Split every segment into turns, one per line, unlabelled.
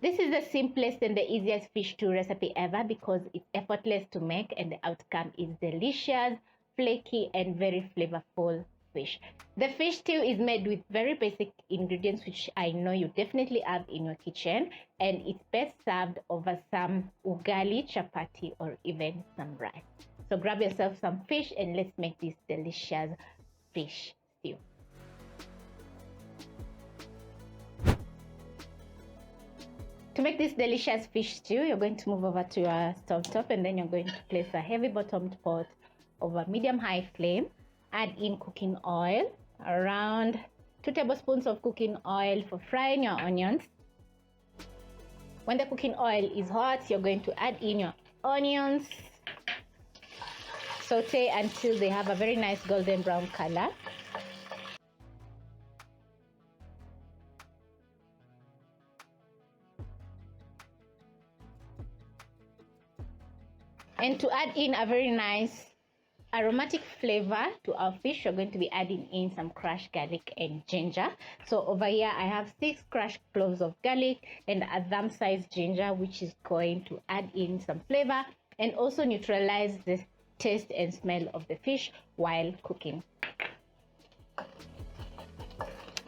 This is the simplest and the easiest fish stew recipe ever because it's effortless to make and the outcome is delicious, flaky, and very flavorful fish. The fish stew is made with very basic ingredients which I know you definitely have in your kitchen, and it's best served over some ugali, chapati, or even some rice. So grab yourself some fish and let's make this delicious fish stew. To make this delicious fish stew, you're going to move over to your stove top and then you're going to place a heavy bottomed pot over medium-high flame. Add in cooking oil, around 2 tablespoons of cooking oil for frying your onions. When the cooking oil is hot, you're going to add in your onions. Saute until they have a very nice golden brown color. And to add in a very nice aromatic flavor to our fish, you're going to be adding in some crushed garlic and ginger. So over here I have 6 crushed cloves of garlic and a thumb-sized ginger, which is going to add in some flavor and also neutralize the taste and smell of the fish while cooking.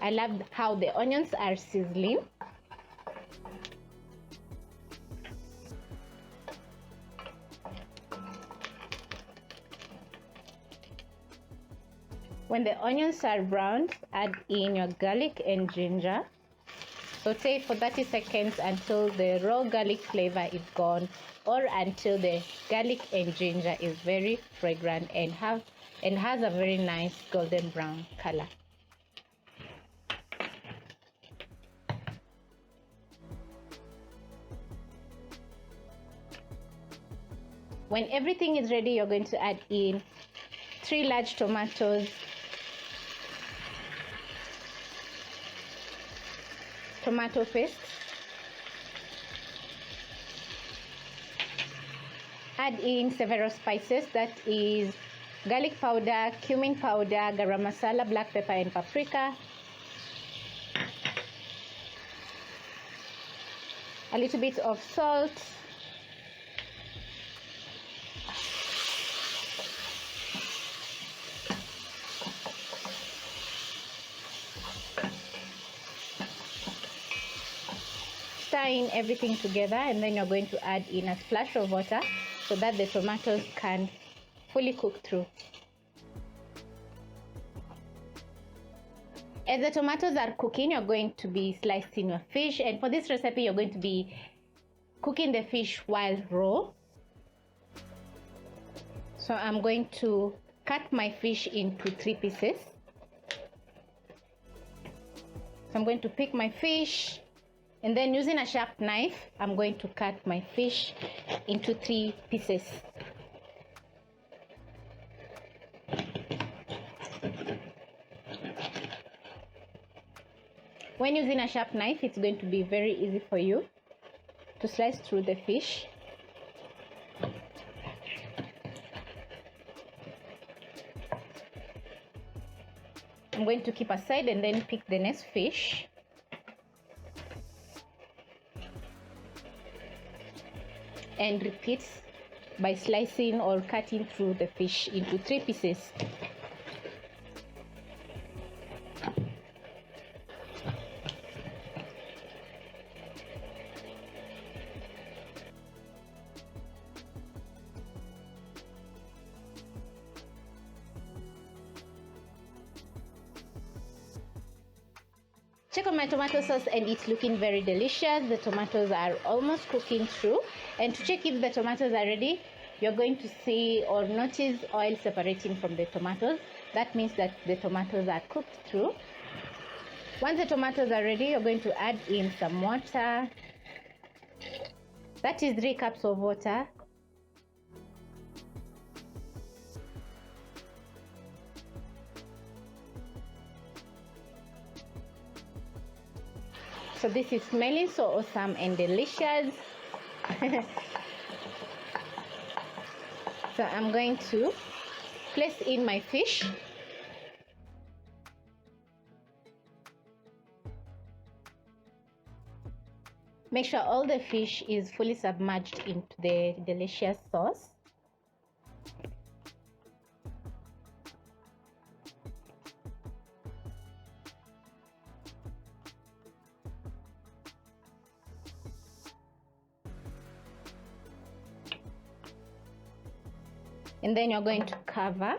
I love how the onions are sizzling. When the onions are browned, add in your garlic and ginger. Saute for 30 seconds until the raw garlic flavor is gone, or until the garlic and ginger is very fragrant and has a very nice golden brown color. When everything is ready, you're going to add in 3 large tomatoes, tomato paste, add in several spices, that is garlic powder, cumin powder, garam masala, black pepper, and paprika, a little bit of salt, stir in everything together, and then you're going to add in a splash of water so that the tomatoes can fully cook through. As the tomatoes are cooking, you're going to be slicing your fish, and for this recipe you're going to be cooking the fish while raw. So I'm going to cut my fish into 3 pieces. So I'm going to pick my fish, and then using a sharp knife, I'm going to cut my fish into 3 pieces. When using a sharp knife, it's going to be very easy for you to slice through the fish. I'm going to keep aside and then pick the next fish. And repeat by slicing or cutting through the fish into 3 pieces. Check on my tomato sauce and it's looking very delicious. The tomatoes are almost cooking through, and to check if the tomatoes are ready, you're going to see or notice oil separating from the tomatoes. That means that the tomatoes are cooked through. Once the tomatoes are ready, you're going to add in some water. That is 3 cups of water. So this is smelling so awesome and delicious. So I'm going to place in my fish. Make sure all the fish is fully submerged into the delicious sauce. And then you're going to cover.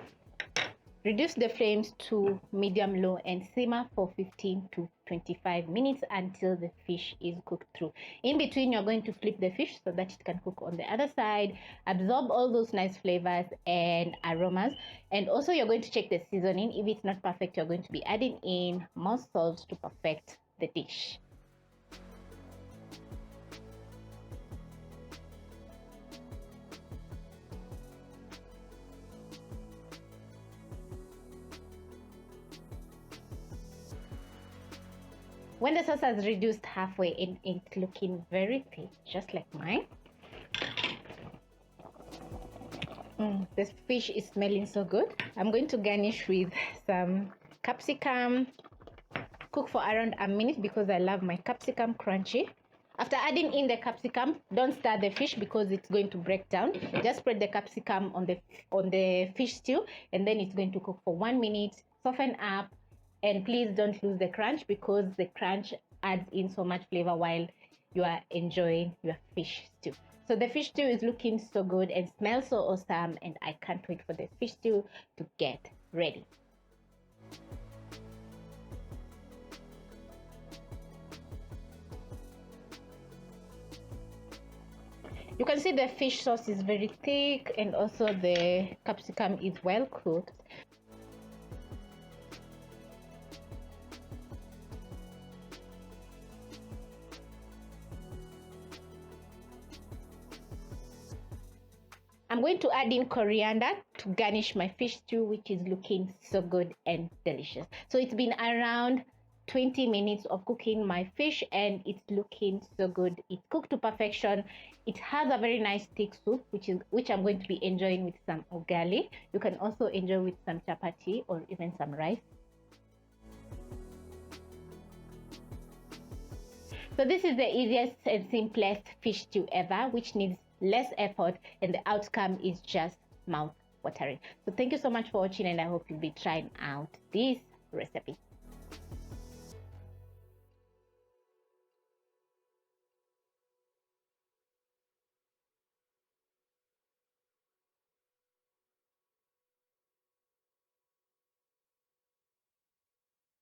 Reduce the flames to medium low and simmer for 15 to 25 minutes until the fish is cooked through. In between, you're going to flip the fish so that it can cook on the other side, absorb all those nice flavors and aromas. And also you're going to check the seasoning. If it's not perfect, you're going to be adding in more salt to perfect the dish. When the sauce has reduced halfway and it's looking very thick, just like mine, this fish is smelling so good. I'm going to garnish with some capsicum. Cook for around a minute because I love my capsicum crunchy. After adding in the capsicum, don't stir the fish because it's going to break down. Just spread the capsicum on the fish stew, and then it's going to cook for 1 minute. Soften up. And please don't lose the crunch because the crunch adds in so much flavor while you are enjoying your fish stew. So the fish stew is looking so good and smells so awesome, and I can't wait for the fish stew to get ready. You can see the fish sauce is very thick and also the capsicum is well cooked. I'm going to add in coriander to garnish my fish stew, which is looking so good and delicious. So it's been around 20 minutes of cooking my fish and it's looking so good. It's cooked to perfection. It has a very nice thick soup, which I'm going to be enjoying with some ugali. You can also enjoy with some chapati or even some rice. So this is the easiest and simplest fish stew ever, which needs less effort and the outcome is just mouth watering. So thank you so much for watching and I hope you'll be trying out this recipe.